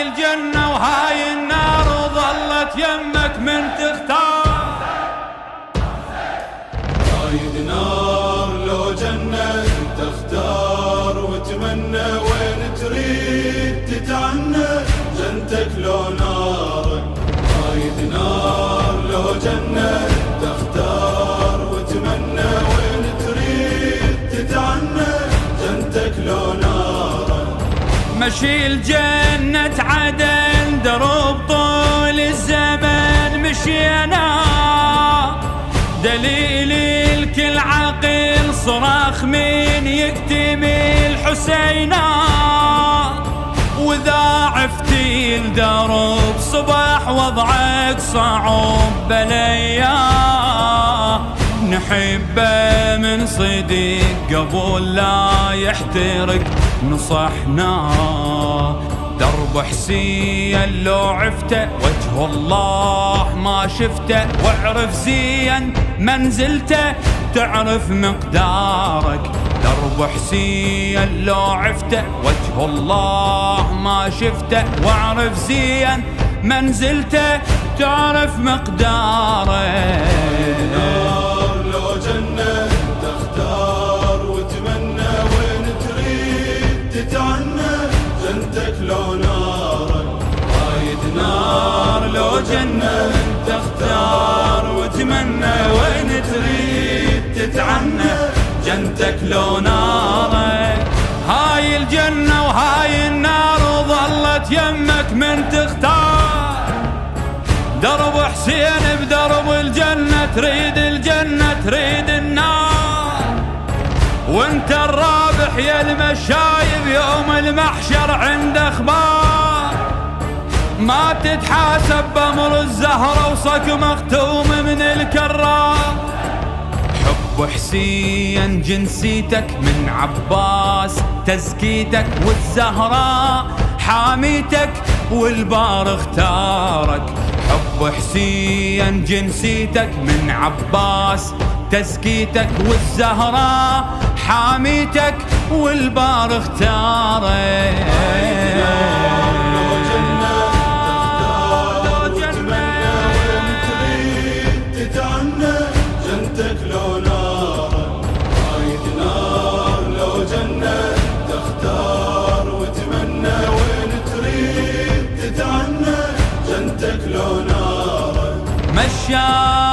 الجنة وهاي النار وظلت يمك من تختار. رايد نار لو جنة تختار وتمنى، وين تريد تتعنى جنتك لو نارك. رايد نار لو جنة تختار وتمنى، وين تريد تتعنى جنتك لو نارك. مشي الجنة عدن درب طول الزمن مشينا، دليل الكل عقل صراخ من يكتم الحسينا. وذا عفتي الدرب صبح وضعك صعب بليا، نحبه من صدق قبل لا يحترق نصحنا. درب حسين لو عفته وجه الله ما شفته، واعرف زين منزلته تعرف مقدارك. درب حسين لو عفته وجه الله ما شفته، واعرف زين منزلته تعرف مقدارك. نار لو جنة تختار وتمنى، وين تريد تتعنى جنتك لو نارك. رايد نار لو جنة تختار وتمنى، وين تريد تتعنى جنتك لو نارك. هاي الجنة وهاي النار وظلت يمك من تختار. درب حسين بدرب الجنة تريد الجنة تريد النار، وانت الرابح يا المشايب يوم المحشر عند اخبار. ما تتحاسب بامر الزهرة وصك مختوم من الكرار. حب حسين جنسيتك من عباس تزكيتك، والزهراء حاميتك والبار اختارك. حب حسين جنسيتك من عباس تزكيتك، والزهراء حاميتك والبار اختارك.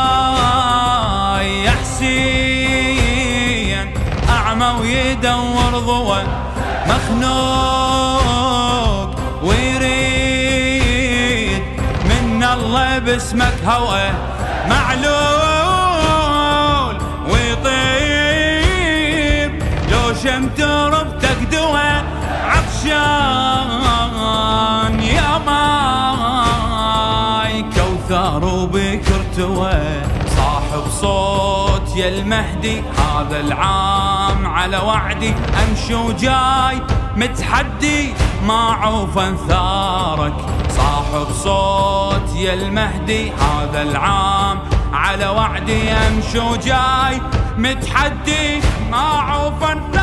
مشاي يا حسين أعمى ويدور ضوى، مخنوق ويريد من الله باسمك هوى، معلول ويطيب لو شمت ربتك دوا. عطشان يا ماي كوثر وبكر توى، صاحب صوت يا المهدي هذا العام على وعدي. امشي وجاي متحدي ما عوف انثارك. صاحب صوت يا المهدي هذا العام على وعدي. امشي وجاي متحدي ما عوف انثارك.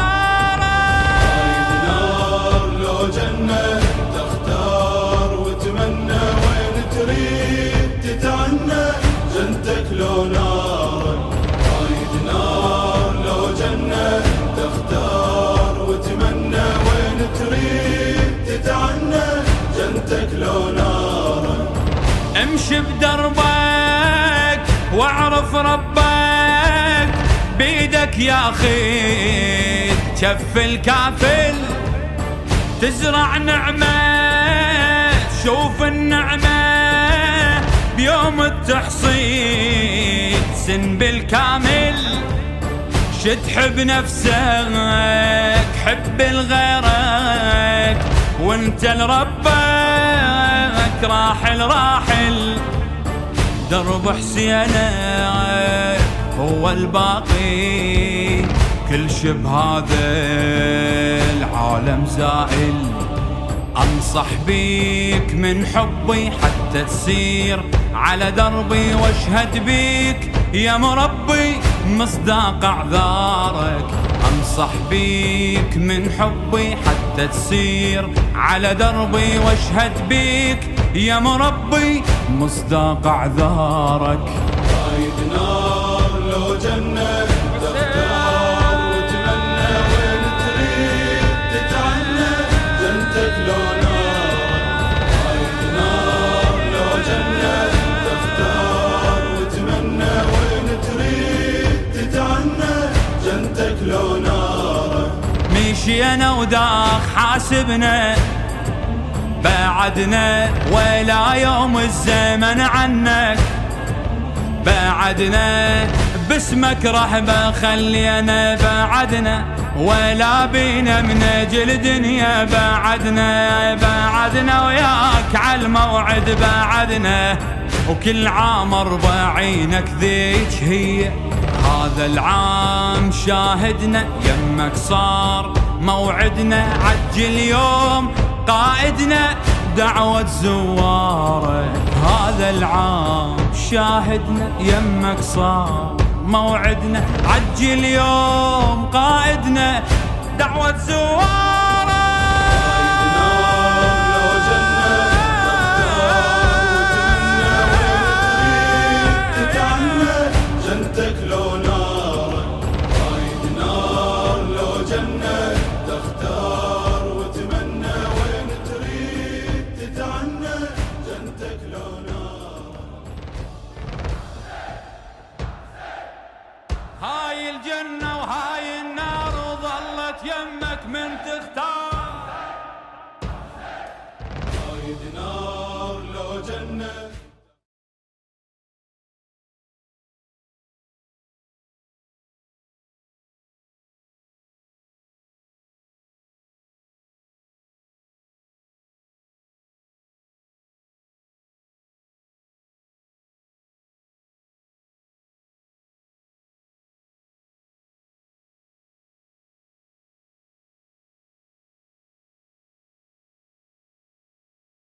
نار لو جنة تختار وتمنى، وين تريد تتعنى جنتك لو نارك. رايد نار لو جنة تختار وتمنى، وين تريد تتعنى جنتك لو نارك. امشي بدربك واعرف ربك بيدك يا اخي، كف الكافل تزرع نعمة. شوف النعمة بيوم التحصيد سن بالكامل. شد حب نفسك حب لغيرك، وانت لربك راحل راحل. درب حسينك هو الباقي، كل شب هذا العالم زائل. انصح بيك من حبي حتى تسير على دربي، واشهد بيك يا مربي مصداق اعذارك. انصح بيك من حبي حتى تسير على دربي، واشهد بيك يا مربي مصداق اعذارك. رايد نار لو جنة تختار وتمنى، وين تريد تتعنى جنتك لو نارك. رايد نار لو جنة تختار وتمنى، وين تريد تتعنى جنتك لو نارك. مشينا وداخ حاسبنا بعدنا، ولا يوم الزمن عنك بعدنا، باسمك رحبة خلينا بعدنا، ولا بينا من اجل دنيا بعدنا وياك عالموعد بعدنا، وكل عام 40 ذيك هي، هذا العام شاهدنا يمك صار موعدنا، عجل يوم قائدنا دعوة زوارك. هذا العام شاهدنا يمك صار موعدنا، عجل يوم قائدنا دعوة زوارك. هاي الجنة وهاي النار وظلت يمك من تختار. رايد نار